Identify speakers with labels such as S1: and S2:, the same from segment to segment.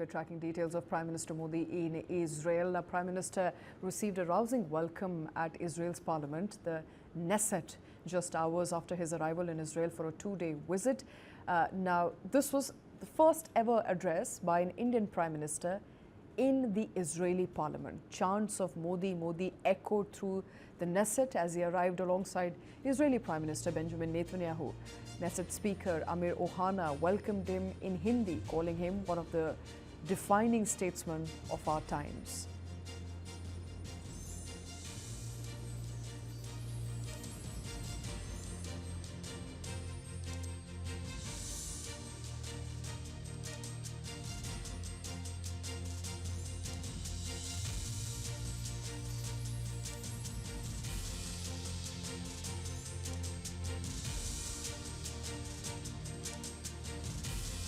S1: we're tracking details of Prime Minister Modi in Israel. The Prime Minister received a rousing welcome at Israel's parliament, the Knesset, just hours after his arrival in Israel for a two-day visit. Now, this was the first ever address by an Indian Prime Minister in the Israeli parliament. Chants of Modi, Modi echoed through the Knesset as he arrived alongside Israeli Prime Minister Benjamin Netanyahu. Knesset Speaker Amir Ohana welcomed him in Hindi, calling him one of the defining statesmen of our times.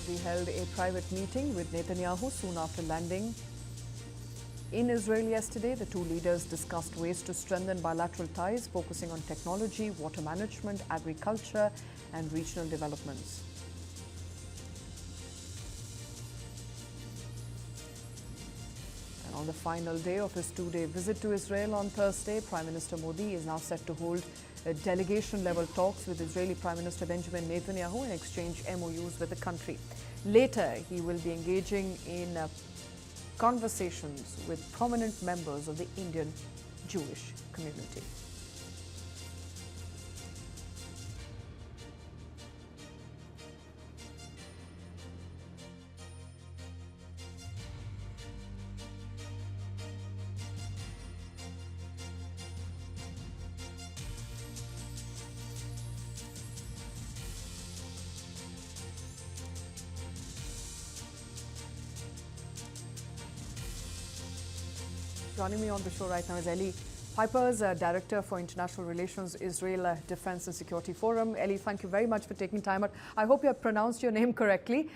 S1: He held a private meeting with Netanyahu soon after landing in Israel yesterday. The two leaders discussed ways to strengthen bilateral ties, focusing on technology, water management, agriculture, and regional developments. And on the final day of his two-day visit to Israel on Thursday, Prime Minister Modi is now set to hold delegation-level talks with Israeli Prime Minister Benjamin Netanyahu and exchange MOUs with the country. Later, he will be engaging in conversations with prominent members of the Indian Jewish community. Joining me on the show right now is Eli Pipers, Director for International Relations, Israel Defense and Security Forum. Eli, thank you very much for taking time out. I hope you have pronounced your name correctly.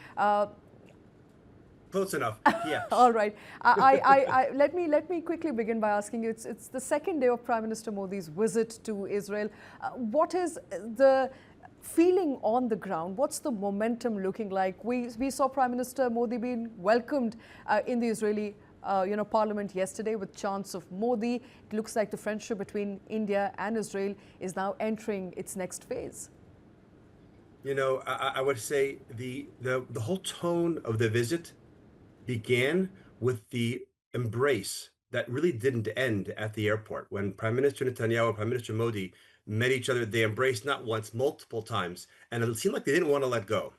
S2: Close enough, yeah.
S1: All right. Let me quickly begin by asking you, it's the second day of Prime Minister Modi's visit to Israel. What is the feeling on the ground? What's the momentum looking like? We saw Prime Minister Modi being welcomed in the Israeli Parliament yesterday with chants of Modi. It looks like the friendship between India and Israel is now entering its next phase.
S2: You know, I would say the whole tone of the visit began with the embrace that really didn't end at the airport. When Prime Minister Netanyahu and Prime Minister Modi met each other, they embraced not once, multiple times, and it seemed like they didn't want to let go.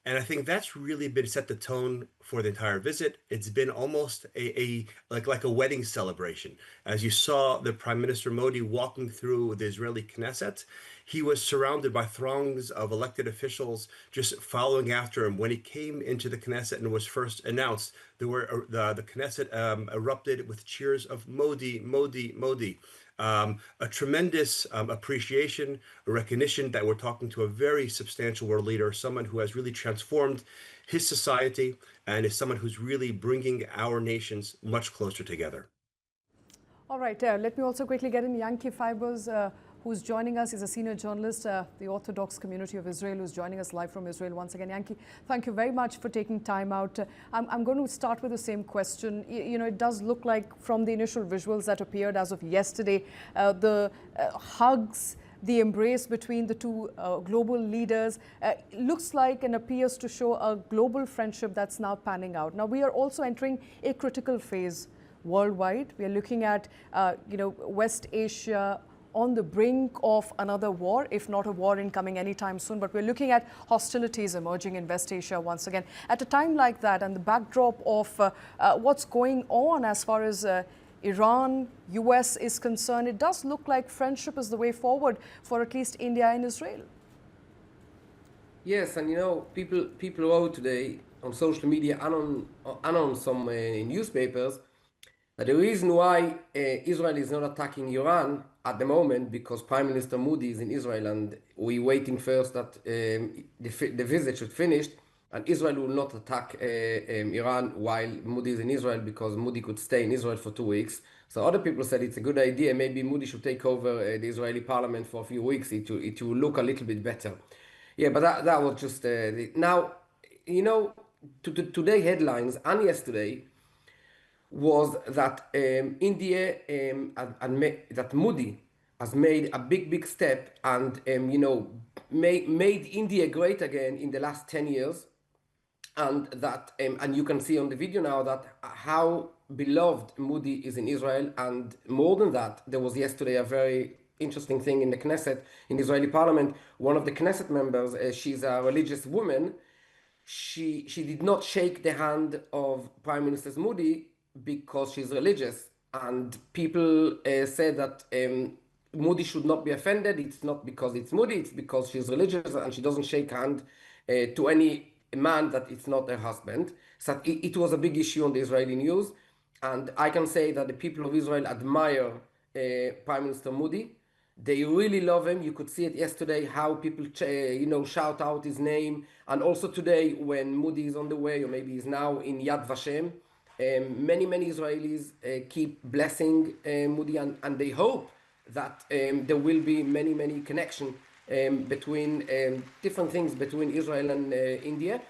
S2: And I think that's really been set the tone for the entire visit. It's been almost like a wedding celebration. As you saw the Prime Minister Modi walking through the Israeli Knesset, he was surrounded by throngs of elected officials just following after him. When he came into the Knesset and was first announced, the Knesset erupted with cheers of Modi, Modi, Modi. A tremendous appreciation, a recognition that we're talking to a very substantial world leader, someone who has really transformed his society and is someone who's really bringing our nations much closer together.
S1: All right, let me also quickly get in Yankee Fibers, who's joining us. He's a senior journalist, the Orthodox community of Israel, who's joining us live from Israel once again. Yankee, thank you very much for taking time out. I'm going to start with the same question. You know, it does look like from the initial visuals that appeared as of yesterday, the hugs, the embrace between the two global leaders looks like and appears to show a global friendship that's now panning out. Now, we are also entering a critical phase worldwide. We are looking at, West Asia on the brink of another war, if not a war incoming anytime soon. But we're looking at hostilities emerging in West Asia once again. At a time like that and the backdrop of what's going on as far as Iran, US is concerned, it does look like friendship is the way forward for at least India and Israel.
S3: Yes, and people wrote today on social media and on some newspapers that the reason why Israel is not attacking Iran at the moment because Prime Minister Modi is in Israel and we're waiting first that the visit should finish and Israel will not attack Iran while Modi is in Israel because Modi could stay in Israel for 2 weeks. So other people said it's a good idea. Maybe Modi should take over the Israeli parliament for a few weeks. It will look a little bit better. Yeah, but that was just now, today headlines and yesterday was that India that Modi has made a big step and made India great again in the last 10 years, and that and you can see on the video now that how beloved Modi is in Israel. And more than that, there was yesterday a very interesting thing in the Knesset, in the Israeli parliament. One of the Knesset members, she's a religious woman, she did not shake the hand of Prime Minister Modi because she's religious, and people said that Modi should not be offended. It's not because it's Modi, it's because she's religious and she doesn't shake hand to any man that it's not her husband. So it was a big issue on the Israeli news, and I can say that the people of Israel admire Prime Minister Modi. They really love him. You could see it yesterday, how people, shout out his name. And also today, when Modi is on the way, or maybe he's now in Yad Vashem, many Israelis keep blessing Modi, and they hope that there will be many connection between different things between Israel and India.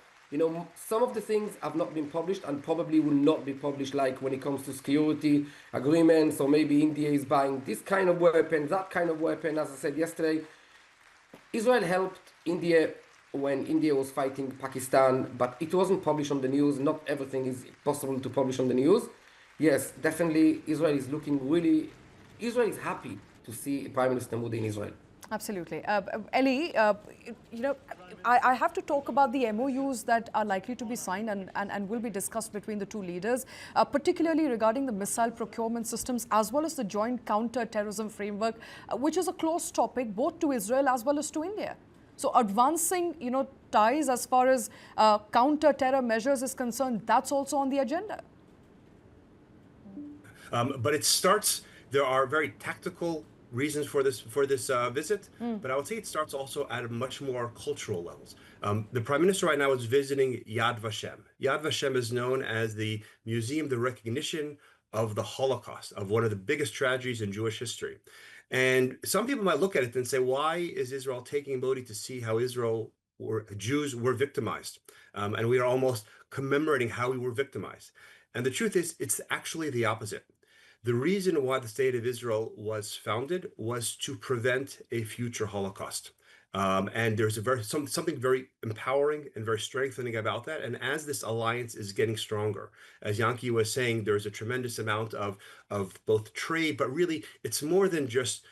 S3: Some of the things have not been published and probably will not be published, like when it comes to security agreements, or maybe India is buying this kind of weapon, that kind of weapon. As I said yesterday, Israel helped India when India was fighting Pakistan, but it wasn't published on the news. Not everything is possible to publish on the news. Yes, definitely Israel is happy to see Prime Minister Modi in Israel.
S1: Absolutely. Ellie, I have to talk about the MOUs that are likely to be signed and will be discussed between the two leaders, particularly regarding the missile procurement systems as well as the joint counter-terrorism framework, which is a close topic both to Israel as well as to India. So advancing, ties as far as counter-terror measures is concerned, that's also on the agenda.
S2: But it starts, there are very tactical reasons for this visit, but I would say it starts also at a much more cultural levels. The Prime Minister right now is visiting Yad Vashem. Yad Vashem is known as the museum, the recognition of the Holocaust, of one of the biggest tragedies in Jewish history. And some people might look at it and say, why is Israel taking Modi to see how Jews were victimized? And we are almost commemorating how we were victimized. And the truth is, it's actually the opposite. The reason why the state of Israel was founded was to prevent a future Holocaust. And there's something very empowering and very strengthening about that. And as this alliance is getting stronger, as Yanki was saying, there's a tremendous amount of both trade, but really it's more than just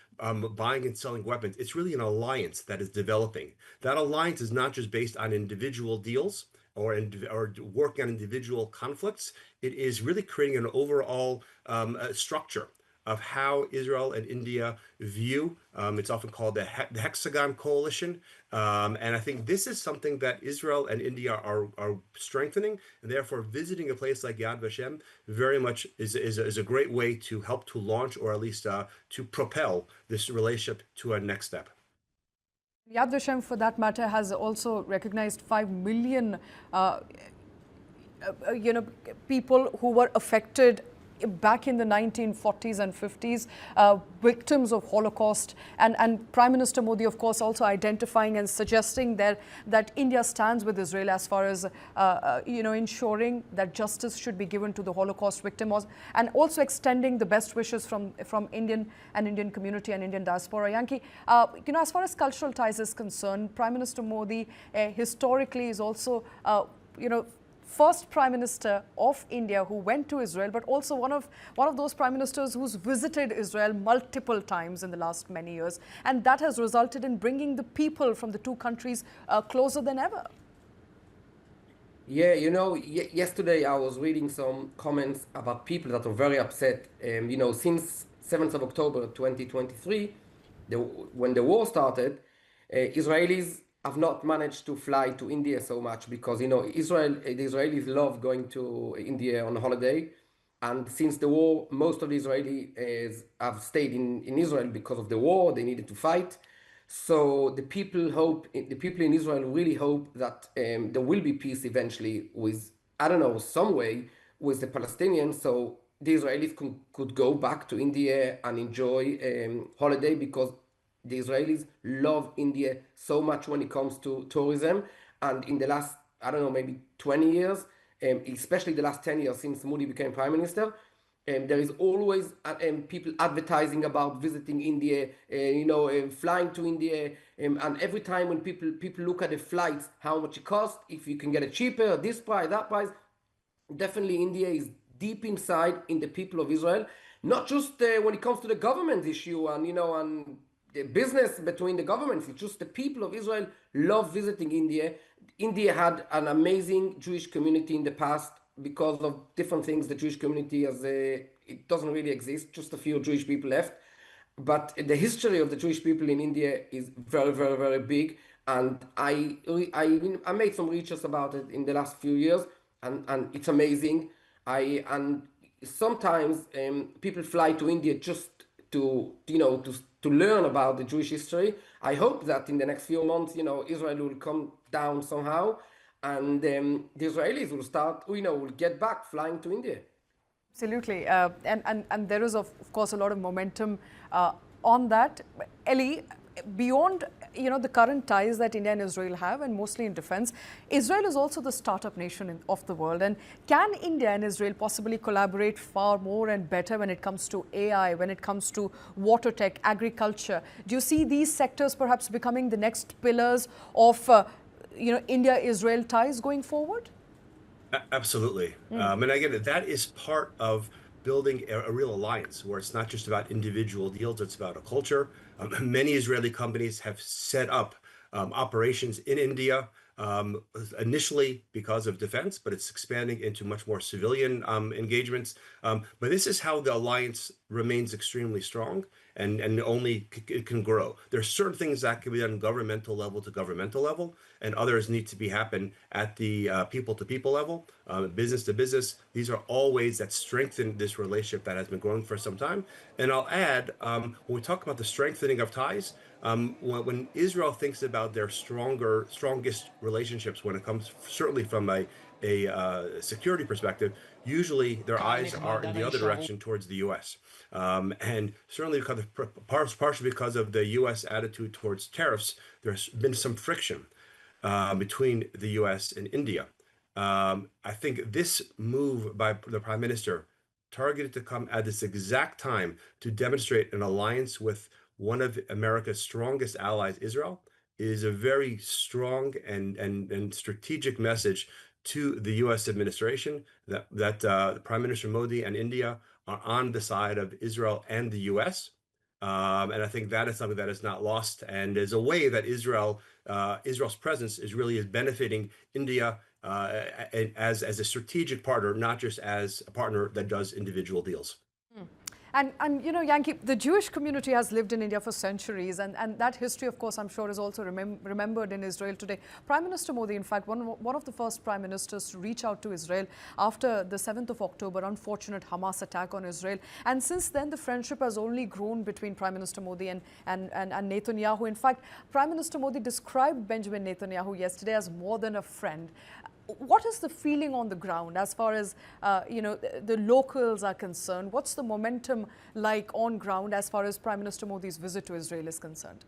S2: buying and selling weapons. It's really an alliance that is developing. That alliance is not just based on individual deals or working on individual conflicts. It is really creating an overall structure of how Israel and India view. It's often called the Hexagon Coalition. And I think this is something that Israel and India are strengthening, and therefore visiting a place like Yad Vashem very much is a great way to help to launch, or at least to propel this relationship to a next step.
S1: Yad Vashem, for that matter, has also recognized 5 million people who were affected back in the 1940s and 50s, victims of Holocaust, and Prime Minister Modi, of course, also identifying and suggesting that India stands with Israel as far as ensuring that justice should be given to the Holocaust victims, and also extending the best wishes from Indian community and Indian diaspora. Yanki, as far as cultural ties is concerned, Prime Minister Modi historically is also first Prime Minister of India who went to Israel, but also one of those Prime Ministers who's visited Israel multiple times in the last many years. And that has resulted in bringing the people from the two countries closer than ever.
S3: Yeah, yesterday I was reading some comments about people that are very upset. Since 7th of October 2023, when the war started, Israelis have not managed to fly to India so much because, the Israelis love going to India on holiday. And since the war, most of the Israelis have stayed in Israel because of the war. They needed to fight. So the people in Israel really hope that there will be peace eventually with, some way with the Palestinians. So the Israelis could go back to India and enjoy holiday, because the Israelis love India so much when it comes to tourism. And in the last I don't know, maybe 20 years, especially the last 10 years since Modi became prime minister. There is always people advertising about visiting India, flying to India, and every time when people look at the flights, how much it costs, if you can get it cheaper, this price, that price, definitely India is deep inside in the people of Israel, not just when it comes to the government issue and the business between the governments. It's just the people of Israel love visiting India. India had an amazing Jewish community in the past. Because of different things, the Jewish community it doesn't really exist. Just a few Jewish people left. But the history of the Jewish people in India is very, very, very big. And I made some research about it in the last few years, and it's amazing. And sometimes people fly to India just to learn about the Jewish history. I hope that in the next few months, Israel will come down somehow, and the Israelis will start, will get back flying to India.
S1: Absolutely. And there is, of course, a lot of momentum on that. Eli, beyond the current ties that India and Israel have, and mostly in defense, Israel is also the startup nation of the world. And can India and Israel possibly collaborate far more and better when it comes to AI, when it comes to water tech, agriculture? Do you see these sectors perhaps becoming the next pillars of India-Israel ties going forward?
S2: Absolutely. And again, that is part of building a real alliance where it's not just about individual deals, it's about a culture. Many Israeli companies have set up operations in India, initially because of defense, but it's expanding into much more civilian engagements. But this is how the alliance remains extremely strong and only it can grow. There are certain things that can be done governmental level to governmental level, and others need to be happen at the people to people level, business to business. These are all ways that strengthen this relationship that has been growing for some time. And I'll add, when we talk about the strengthening of ties, when Israel thinks about their strongest relationships, when it comes certainly from a security perspective, usually their eyes are in the other direction towards the U.S. And certainly partially because of the U.S. attitude towards tariffs, there's been some friction between the U.S. and India. I think this move by the Prime Minister, targeted to come at this exact time to demonstrate an alliance with one of America's strongest allies, Israel, is a very strong and strategic message to the U.S. administration that Prime Minister Modi and India are on the side of Israel and the U.S. And I think that is something that is not lost, and is a way that Israel's presence is benefiting India as a strategic partner, not just as a partner that does individual deals.
S1: And Yanki, the Jewish community has lived in India for centuries, and that history, of course, I'm sure is also remembered in Israel today. Prime Minister Modi, in fact, one of the first prime ministers to reach out to Israel after the 7th of October, unfortunate Hamas attack on Israel. And since then, the friendship has only grown between Prime Minister Modi and Netanyahu. In fact, Prime Minister Modi described Benjamin Netanyahu yesterday as more than a friend. What is the feeling on the ground as far as the locals are concerned? What's the momentum like on ground as far as Prime Minister Modi's visit to Israel is concerned?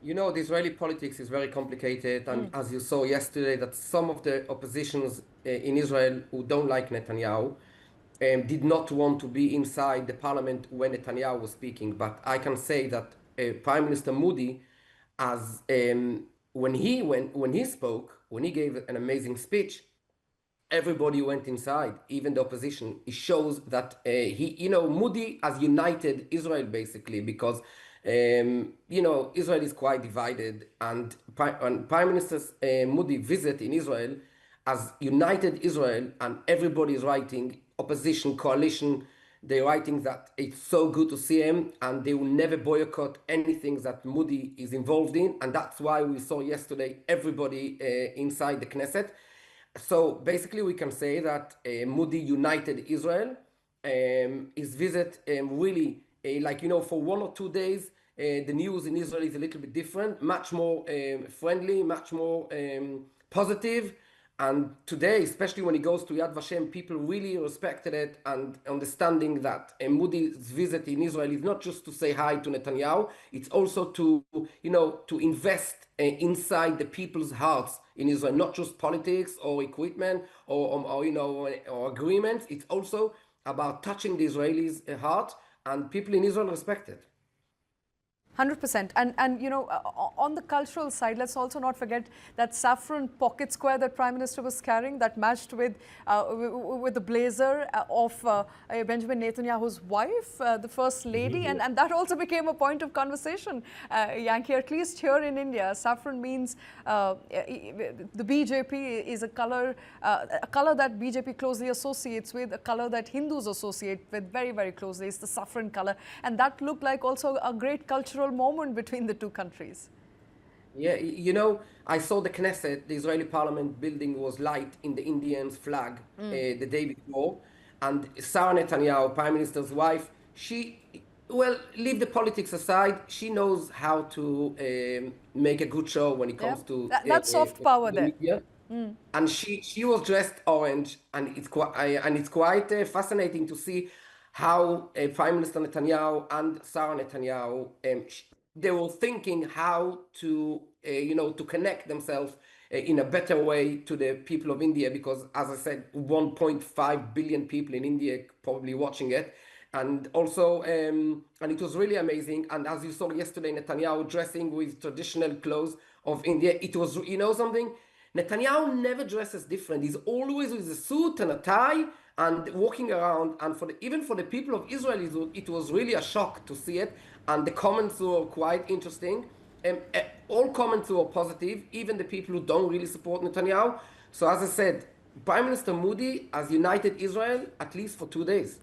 S3: The Israeli politics is very complicated, and as you saw yesterday, that some of the oppositions in Israel who don't like Netanyahu did not want to be inside the parliament when Netanyahu was speaking. But I can say that Prime Minister Modi, when he spoke, when he gave an amazing speech, everybody went inside, even the opposition. It shows that Modi has united Israel basically, because Israel is quite divided, and Prime Minister Modi visit in Israel has united Israel, and everybody is writing, opposition, coalition, they're writing that it's so good to see him, and they will never boycott anything that Modi is involved in. And that's why we saw yesterday everybody inside the Knesset. So basically we can say that Modi united Israel. His visit really, for 1 or 2 days, the news in Israel is a little bit different, much more friendly, much more positive. And today, especially when he goes to Yad Vashem, people really respected it and understanding that Modi's visit in Israel is not just to say hi to Netanyahu, it's also to, to invest inside the people's hearts in Israel, not just politics or equipment or agreements. It's also about touching the Israelis' heart, and people in Israel respect it.
S1: 100%. And on the cultural side, let's also not forget that saffron pocket square that Prime Minister was carrying that matched with the blazer of Benjamin Netanyahu's wife, the First Lady. And that also became a point of conversation, Yankee, at least here in India. Saffron means the BJP is a color that BJP closely associates with, a color that Hindus associate with very, very closely. It's the saffron color. And that looked like also a great cultural moment between the two countries.
S3: Yeah, I saw the Knesset, the Israeli parliament building was light in the Indians' flag the day before. And Sarah Netanyahu, Prime Minister's wife, leave the politics aside, she knows how to make a good show when it comes to
S1: that's soft power there.
S3: Media. And she was dressed orange, and it's quite fascinating to see how Prime Minister Netanyahu and Sarah Netanyahu, they were thinking how to, to connect themselves in a better way to the people of India, because, as I said, 1.5 billion people in India probably watching it. And also, and it was really amazing. And as you saw yesterday, Netanyahu dressing with traditional clothes of India, it was, something, Netanyahu never dresses different. He's always with a suit and a tie and walking around. And even for the people of Israel, it was really a shock to see it. And the comments were quite interesting. All comments were positive, even the people who don't really support Netanyahu. So as I said, Prime Minister Modi has united Israel at least for 2 days.